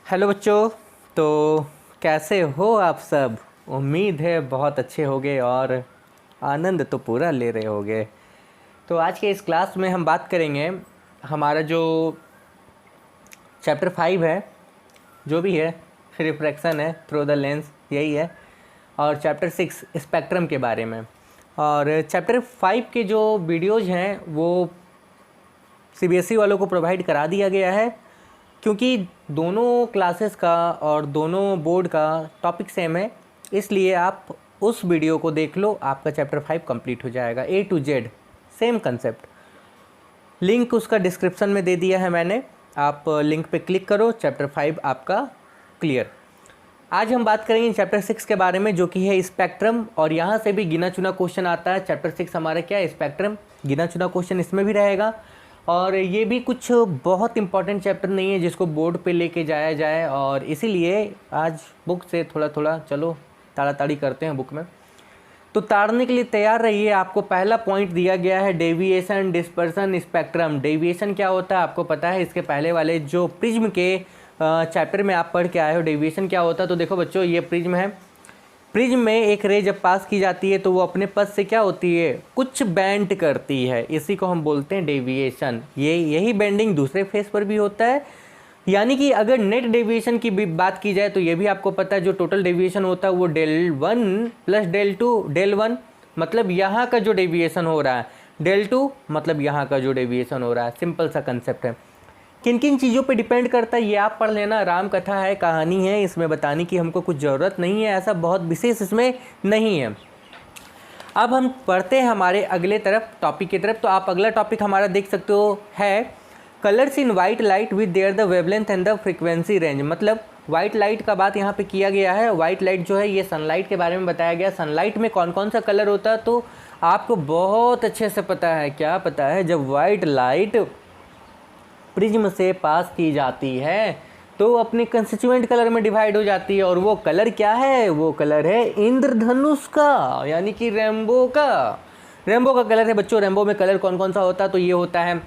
Hello बच्चों, तो कैसे हो आप सब। उम्मीद है बहुत अच्छे होगे और आनंद तो पूरा ले रहे होगे। तो आज के इस क्लास में हम बात करेंगे, हमारा जो चैप्टर 5 है, जो भी है, रिफ्रैक्शन है थ्रू द लेंस, यही है, और चैप्टर 6 स्पेक्ट्रम के बारे में। और चैप्टर 5 के जो वीडियोज़ हैं वो सीबीएसई वालों को प्रोवाइड करा दिया गया है, क्योंकि दोनों क्लासेस का और दोनों बोर्ड का टॉपिक सेम है, इसलिए आप उस वीडियो को देख लो, आपका चैप्टर 5 कंप्लीट हो जाएगा। A to Z same concept. Link उसका डिस्क्रिप्शन में दे दिया है मैंने, आप लिंक पे क्लिक करो, चैप्टर 5 आपका क्लियर। आज हम बात करेंगे चैप्टर 6 के बारे में, जो कि है स्पेक्ट्रम, और यहाँ से भी गिना चुना क्वेश्चन आता है। चैप्टर 6 हमारा क्या है, स्पेक्ट्रम, गिना चुना क्वेश्चन इसमें भी रहेगा। और ये भी कुछ बहुत इंपॉर्टेंट चैप्टर नहीं है जिसको बोर्ड पे लेके जाया जाए, और इसीलिए आज बुक से थोड़ा थोड़ा चलो ताड़ाताड़ी करते हैं बुक में। तो ताड़ने के लिए तैयार रहिए। आपको पहला पॉइंट दिया गया है डेविएशन, डिस्पर्सन, स्पेक्ट्रम। डेविएशन क्या होता है आपको पता है, इसके पहले वाले जो प्रिज्म के चैप्टर में आप पढ़ के आए हो डेविएशन क्या होता है। तो देखो बच्चों, ये प्रिज्म है। प्रिज्म में एक रे जब पास की जाती है तो वो अपने पथ से क्या होती है, कुछ बेंड करती है, इसी को हम बोलते हैं डेविएशन। यही बेंडिंग दूसरे फेस पर भी होता है। यानी कि अगर नेट डेविएशन की भी बात की जाए तो ये भी आपको पता है, जो टोटल डेविएशन होता है वो del1 प्लस del2, del1 मतलब यहाँ का जो डेविएशन हो रहा है, del2 मतलब यहाँ का जो डेविएशन हो रहा है। सिंपल सा कंसेप्ट है। किन किन चीज़ों पे डिपेंड करता है ये आप पढ़ लेना, राम कथा है, कहानी है, इसमें बताने की हमको कुछ ज़रूरत नहीं है, ऐसा बहुत विशेष इसमें नहीं है। अब हम पढ़ते हैं हमारे अगले टॉपिक की तरफ। तो आप अगला टॉपिक हमारा देख सकते हो है colours in white light with their the wavelength and the frequency range. मतलब वाइट लाइट का बात यहाँ पे किया गया है। वाइट लाइट जो है ये सनलाइट के बारे में बताया गया। सनलाइट में कौन कौन सा कलर होता है तो आपको बहुत अच्छे से पता है। क्या पता है, जब वाइट लाइट प्रिज्म से पास की जाती है तो अपने कंस्टिट्यूएंट कलर में डिवाइड हो जाती है, और वो कलर क्या है, वो कलर है इंद्रधनुष का, यानी कि रेनबो का। रेनबो का कलर है बच्चों। रेनबो में कलर कौन कौन सा होता है तो ये होता है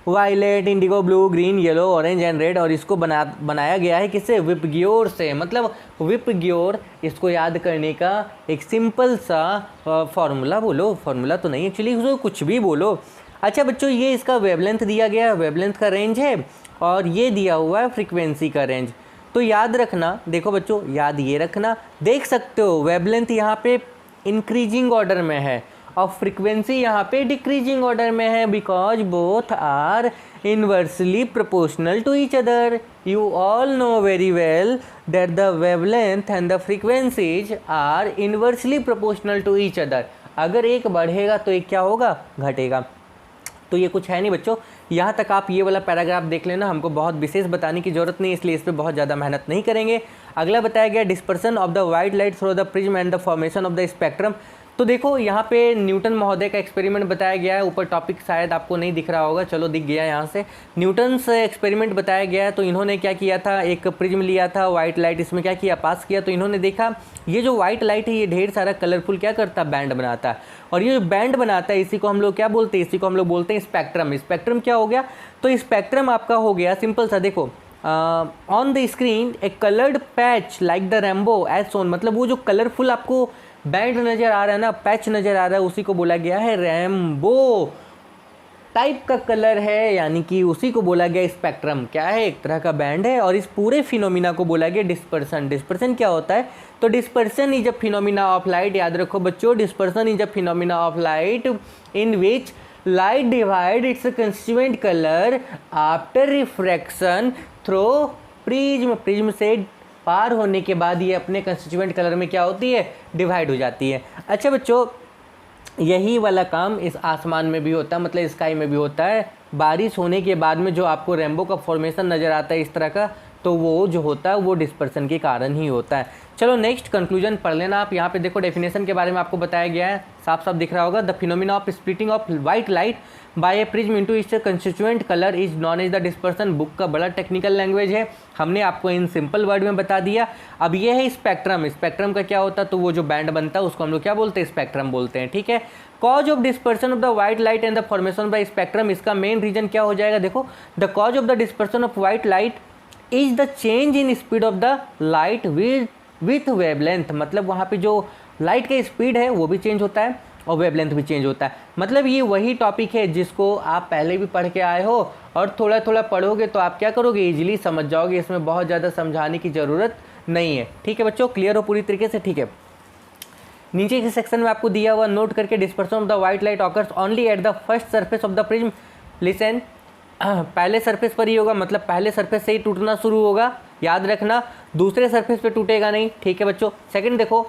violet, indigo, blue, green, yellow, orange and red. और इसको बनाया गया है किससे, विपग्योर से। मतलब विपग्योर, इसको याद करने का एक सिंपल सा फॉर्मूला बोलो, फॉर्मूला तो नहीं एक्चुअली, कुछ भी बोलो। अच्छा बच्चों, ये इसका वेवलेंथ दिया गया है, वेवलेंथ का रेंज है, और ये दिया हुआ है फ्रीक्वेंसी का रेंज। तो याद रखना, देखो बच्चों याद ये रखना, देख सकते हो वेवलेंथ यहाँ पे इंक्रीजिंग ऑर्डर में है और फ्रीक्वेंसी यहाँ पे डिक्रीजिंग ऑर्डर में है, because both are inversely proportional to each other. You all know very well that the wavelength and the frequencies are inversely proportional to each other. अगर एक बढ़ेगा तो एक क्या होगा, घटेगा। तो ये कुछ है नहीं बच्चों, यहाँ तक आप ये वाला पैराग्राफ देख लेना, हमको बहुत विशेष बताने की जरूरत नहीं, इसलिए इस पर बहुत ज़्यादा मेहनत नहीं करेंगे। अगला बताया गया dispersion of the white light through the prism and the formation of the spectrum. तो देखो यहाँ पे न्यूटन महोदय का एक्सपेरिमेंट बताया गया है। ऊपर टॉपिक शायद आपको नहीं दिख रहा होगा, चलो दिख गया यहाँ से। न्यूटन से एक्सपेरिमेंट बताया गया है। तो इन्होंने क्या किया था, एक प्रिज्म लिया था, वाइट लाइट इसमें क्या किया, पास किया। तो इन्होंने देखा ये जो वाइट लाइट है ये ढेर सारा कलरफुल क्या करता है, बैंड बनाता है। और ये जो बैंड बनाता है इसी को हम लोग क्या बोलते हैं, इसी को हम लोग बोलते हैं स्पेक्ट्रम। स्पेक्ट्रम क्या हो गया, तो स्पेक्ट्रम आपका हो गया सिंपल सा, देखो on the screen a coloured patch like the rainbow as shown. मतलब वो जो कलरफुल आपको बैंड नज़र आ रहा है ना, पैच नज़र आ रहा है, उसी को बोला गया है रेनबो टाइप का कलर है, यानी कि उसी को बोला गया स्पेक्ट्रम। क्या है, एक तरह का बैंड है। और इस पूरे फिनोमिना को बोला गया डिस्पर्सन। डिस्पर्सन क्या होता है, तो dispersion is a phenomena of light. याद रखो बच्चों, dispersion is a phenomena of light in which light divide it's constituent colour after refraction through prism. Prism से पार होने के बाद ये अपने कंस्टिट्यूएंट कलर में क्या होती है, डिवाइड हो जाती है। अच्छा बच्चों, यही वाला काम इस आसमान में भी होता है, मतलब स्काई में भी होता है। बारिश होने के बाद में जो आपको रेनबो का फॉर्मेशन नज़र आता है इस तरह का, तो वो जो होता है वो डिस्पर्सन के कारण ही होता है। चलो नेक्स्ट कंक्लूजन पढ़ लेना आप। यहाँ पे देखो डेफिनेशन के बारे में आपको बताया गया है, साफ साफ दिख रहा होगा। The phenomena of splitting of white light by a prism into its constituent colour is known as the dispersion. Book का बड़ा टेक्निकल लैंग्वेज है, हमने आपको इन सिंपल वर्ड में बता दिया। अब ये है स्पेक्ट्रम। स्पेक्ट्रम का क्या होता है, तो वो जो बैंड बनता है उसको हम लोग क्या बोलते हैं, स्पेक्ट्रम बोलते हैं, ठीक है। Cause of dispersion of the white light and the formation by spectrum, इसका मेन रीजन क्या हो जाएगा, देखो the cause of the dispersion of white light is the change in speed of the light with wavelength. मतलब वहाँ पे जो light का स्पीड है वो भी चेंज होता है और वेवलेंथ भी चेंज होता है। मतलब ये वही टॉपिक है जिसको आप पहले भी पढ़ के आए हो और थोड़ा थोड़ा पढ़ोगे तो आप क्या करोगे, इजीली समझ जाओगे। इसमें बहुत ज़्यादा समझाने की ज़रूरत नहीं है, ठीक है बच्चों, क्लियर हो पूरी तरीके से, ठीक है। नीचे के सेक्शन में आपको दिया हुआ नोट करके, dispersion of the white light occurs only at the first surface of the prism. Listen, पहले सरफेस पर ही होगा, मतलब पहले सरफेस से ही टूटना शुरू होगा, याद रखना, दूसरे सरफेस पे टूटेगा नहीं, ठीक है बच्चों। सेकंड देखो,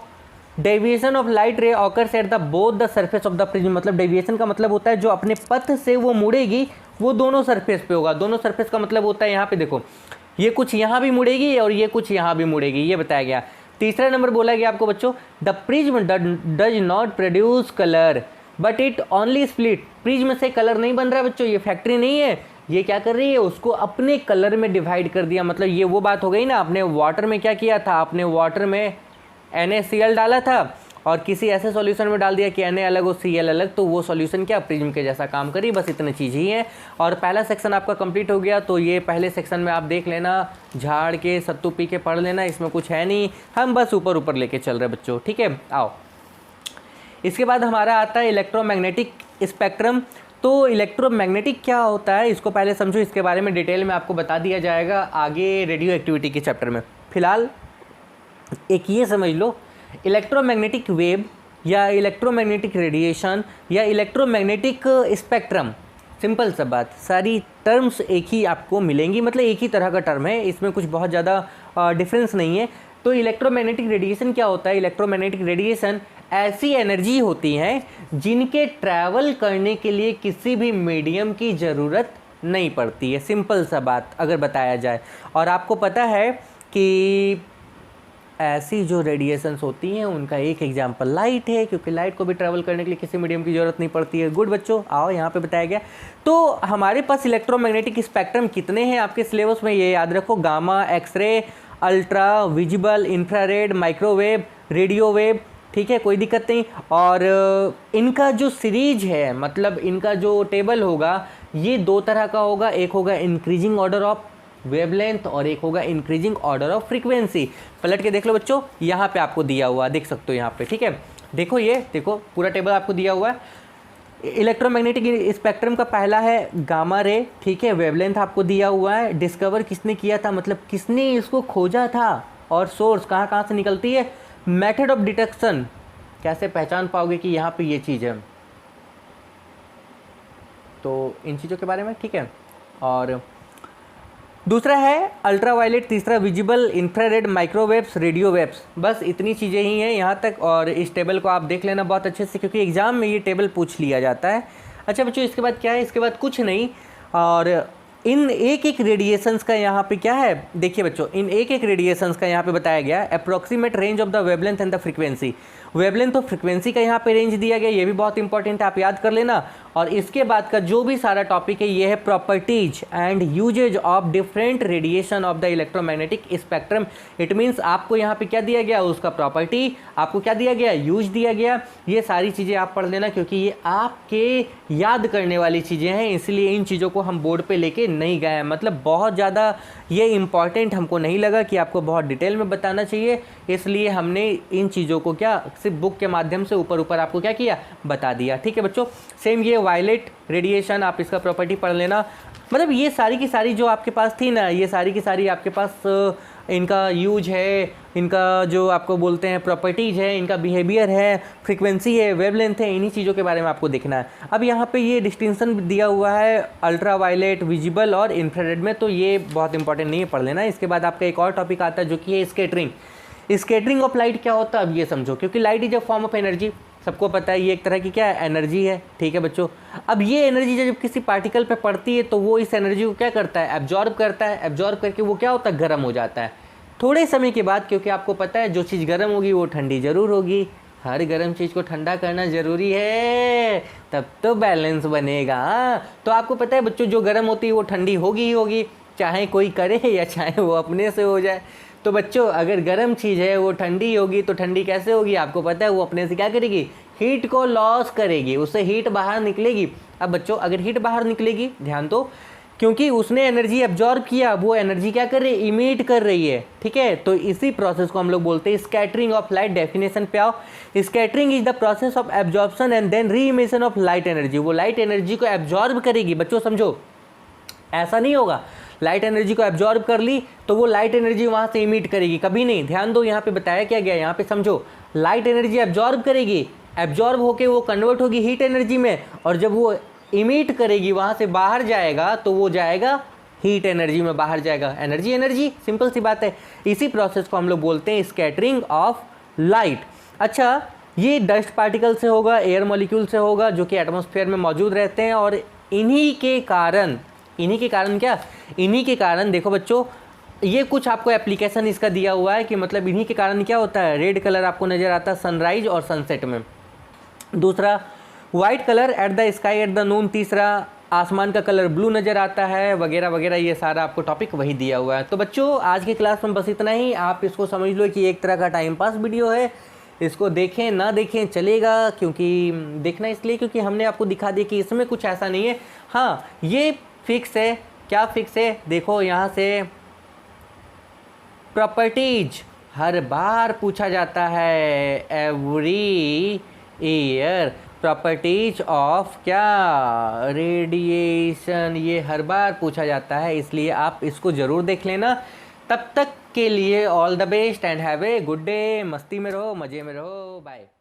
डेविएशन ऑफ लाइट रे occurs at the both the surface of the prism. मतलब डेविएशन का मतलब होता है जो अपने पथ से वो मुड़ेगी वो दोनों सरफेस पे होगा। दोनों सरफेस का मतलब होता है यहाँ पे देखो, ये कुछ यहाँ भी मुड़ेगी और ये कुछ यहाँ भी मुड़ेगी, ये बताया गया। तीसरा नंबर बोला गया आपको बच्चों, the prism does not produce colour but it only split. Prism से कलर नहीं बन रहा है बच्चों, ये फैक्ट्री नहीं है, ये क्या कर रही है, उसको अपने कलर में डिवाइड कर दिया। मतलब ये वो बात हो गई ना, आपने वाटर में क्या किया था, आपने वाटर में NaCl डाला था और किसी ऐसे सॉल्यूशन में डाल दिया कि Na अलग और Cl अलग, तो वो सॉल्यूशन क्या प्रिज्म के जैसा काम करी, बस इतनी चीज़ ही है। और पहला सेक्शन आपका कंप्लीट हो गया। तो ये पहले सेक्शन में आप देख लेना, झाड़ के सत्तू पी के पढ़ लेना, इसमें कुछ है नहीं, हम बस ऊपर ऊपर लेके चल रहे बच्चों, ठीक है। आओ, इसके बाद हमारा आता है इलेक्ट्रोमैग्नेटिक स्पेक्ट्रम। तो इलेक्ट्रोमैग्नेटिक क्या होता है इसको पहले समझो, इसके बारे में डिटेल में आपको बता दिया जाएगा आगे रेडियो एक्टिविटी के चैप्टर में। फिलहाल एक ये समझ लो, इलेक्ट्रोमैग्नेटिक वेव या इलेक्ट्रोमैग्नेटिक रेडिएशन या इलेक्ट्रोमैग्नेटिक स्पेक्ट्रम, सिंपल सा बात, सारी टर्म्स एक ही आपको मिलेंगी, मतलब एक ही तरह का टर्म है, इसमें कुछ बहुत ज़्यादा डिफरेंस नहीं है। तो इलेक्ट्रोमैग्नेटिक रेडिएशन क्या होता है, इलेक्ट्रोमैग्नेटिक रेडिएशन ऐसी एनर्जी होती हैं जिनके ट्रैवल करने के लिए किसी भी मीडियम की ज़रूरत नहीं पड़ती है, सिंपल सा बात अगर बताया जाए। और आपको पता है कि ऐसी जो रेडिएशंस होती हैं उनका एक एग्जांपल लाइट है, क्योंकि लाइट को भी ट्रैवल करने के लिए किसी मीडियम की ज़रूरत नहीं पड़ती है। गुड बच्चों, आओ यहाँ पे बताया गया। तो हमारे पास इलेक्ट्रोमैग्नेटिक स्पेक्ट्रम कितने हैं आपके सिलेबस में, ये याद रखो, gamma, x-ray, ultra, visible, infrared, microwave, radio wave, ठीक है, कोई दिक्कत नहीं। और इनका जो सीरीज है, मतलब इनका जो टेबल होगा, ये दो तरह का होगा, एक होगा इंक्रीजिंग ऑर्डर ऑफ वेवलेंथ और एक होगा इंक्रीजिंग ऑर्डर ऑफ फ्रीक्वेंसी। पलट के देख लो बच्चों, यहाँ पे आपको दिया हुआ देख सकते हो यहाँ पे, ठीक है, देखो ये देखो पूरा टेबल आपको दिया हुआ है। इलेक्ट्रोमैग्नेटिक स्पेक्ट्रम का पहला है गामा रे, ठीक है, वेवलेंथ आपको दिया हुआ है, डिस्कवर किसने किया था, मतलब किसने इसको खोजा था, और सोर्स कहाँ कहाँ से निकलती है, मेथड ऑफ डिटेक्शन, कैसे पहचान पाओगे कि यहाँ पे ये चीज़ है, तो इन चीज़ों के बारे में, ठीक है। और दूसरा है अल्ट्रावायलेट, तीसरा visible, infrared, microwaves, radio waves, बस इतनी चीज़ें ही हैं यहाँ तक। और इस टेबल को आप देख लेना बहुत अच्छे से, क्योंकि एग्जाम में ये टेबल पूछ लिया जाता है। अच्छा बच्चों, इसके बाद क्या है, इसके बाद कुछ नहीं, और इन एक एक रेडिएशंस का यहाँ पे क्या है, देखिए बच्चों, इन एक एक रेडिएशंस का यहाँ पे बताया गया approximate range of the wavelength and the frequency. Wavelength और फ्रीक्वेंसी का यहाँ पे रेंज दिया गया, ये भी बहुत इंपॉर्टेंट है, आप याद कर लेना। और इसके बाद का जो भी सारा टॉपिक है ये है properties and usages of different radiation of the electromagnetic spectrum. It means आपको यहाँ पे क्या दिया गया, उसका प्रॉपर्टी, आपको क्या दिया गया, यूज दिया गया। ये सारी चीज़ें आप पढ़ लेना, क्योंकि ये आपके याद करने वाली चीज़ें हैं, इसलिए इन चीज़ों को हम बोर्ड पे लेके नहीं गए हैं। मतलब बहुत ज़्यादा ये इंपॉर्टेंट हमको नहीं लगा कि आपको बहुत डिटेल में बताना चाहिए, इसलिए हमने इन चीज़ों को क्या सिर्फ बुक के माध्यम से ऊपर ऊपर आपको क्या किया, बता दिया, ठीक है बच्चों। सेम ये वायलेट रेडिएशन, आप इसका प्रॉपर्टी पढ़ लेना। मतलब ये सारी की सारी जो आपके पास थी ना, ये सारी की सारी आपके पास इनका यूज है, इनका जो आपको बोलते हैं प्रॉपर्टीज है, इनका बिहेवियर है, फ्रीक्वेंसी है, वेवलेंथ है, इन्हीं चीज़ों के बारे में आपको देखना है। अब यहाँ पे ये डिस्टिंक्शन दिया हुआ है अल्ट्रा वायलेट, विजिबल और इंफ्रारेड में, तो ये बहुत इंपॉर्टेंट नहीं है, पढ़ लेना। इसके बाद आपका एक और टॉपिक आता है जो कि है स्कैटरिंग। स्कैटरिंग ऑफ लाइट क्या होता है अब ये समझो, क्योंकि light is a form of energy, सबको पता है ये एक तरह की क्या है, एनर्जी है। ठीक है बच्चों, अब ये एनर्जी जब किसी पार्टिकल पे पड़ती है तो वो इस एनर्जी को क्या करता है, एब्जॉर्ब करता है। एब्जॉर्ब करके वो क्या होता है, गर्म हो जाता है थोड़े समय के बाद, क्योंकि आपको पता है जो चीज़ गर्म होगी वो ठंडी ज़रूर होगी। हर गर्म चीज़ को ठंडा करना ज़रूरी है, तब तो बैलेंस बनेगा। तो आपको पता है बच्चों, जो गर्म होती है वो ठंडी होगी ही होगी, चाहे कोई करे या चाहे वो अपने से हो जाए। तो बच्चों अगर गर्म चीज़ है वो ठंडी होगी, तो ठंडी कैसे होगी, आपको पता है वो अपने से क्या करेगी, हीट को लॉस करेगी, उससे हीट बाहर निकलेगी। अब बच्चों अगर हीट बाहर निकलेगी, ध्यान दो, क्योंकि उसने एनर्जी एब्जॉर्ब किया, वो एनर्जी क्या कर रही है, इमिट कर रही है। ठीक है, तो इसी प्रोसेस को हम लोग बोलते हैं स्कैटरिंग ऑफ लाइट। डेफिनेशन पे आओ, scattering is the process of absorption and then re-emission of light energy. वो लाइट एनर्जी को एब्जॉर्ब करेगी। बच्चों समझो, ऐसा नहीं होगा लाइट एनर्जी को एब्जॉर्ब कर ली तो वो लाइट एनर्जी वहाँ से इमिट करेगी, कभी नहीं। ध्यान दो, यहाँ पे बताया क्या गया, यहाँ पे समझो, लाइट एनर्जी एब्जॉर्ब करेगी, एब्जॉर्ब होके वो कन्वर्ट होगी हीट एनर्जी में, और जब वो इमिट करेगी वहाँ से बाहर जाएगा तो वो जाएगा हीट एनर्जी में, बाहर जाएगा। एनर्जी एनर्जी, सिंपल सी बात है। इसी प्रोसेस को हम लोग बोलते हैं स्कैटरिंग ऑफ लाइट। अच्छा, ये डस्ट पार्टिकल से होगा, एयर मॉलिक्यूल से होगा, जो कि एटमॉस्फेयर में मौजूद रहते हैं, और इन्हीं के कारण क्या, इन्हीं के कारण देखो बच्चों, ये कुछ आपको एप्लीकेशन इसका दिया हुआ है कि मतलब इन्हीं के कारण क्या होता है, रेड कलर आपको नज़र आता है सनराइज और सनसेट में। दूसरा, white colour at the sky at the noon. तीसरा, आसमान का कलर ब्लू नज़र आता है, वगैरह वगैरह। ये सारा आपको टॉपिक वही दिया हुआ है। तो बच्चों आज की क्लास में बस इतना ही। आप इसको समझ लो कि एक तरह का टाइम पास वीडियो है, इसको देखें ना देखें चलेगा, क्योंकि देखना इसलिए क्योंकि हमने आपको दिखा दिया कि इसमें कुछ ऐसा नहीं है। हाँ, ये फिक्स है। क्या फिक्स है, देखो यहाँ से प्रॉपर्टीज हर बार पूछा जाता है, एवरी ईयर। प्रॉपर्टीज ऑफ क्या, रेडिएशन, ये हर बार पूछा जाता है, इसलिए आप इसको ज़रूर देख लेना। तब तक के लिए all the best and have a good day. मस्ती में रहो, मज़े में रहो, बाय।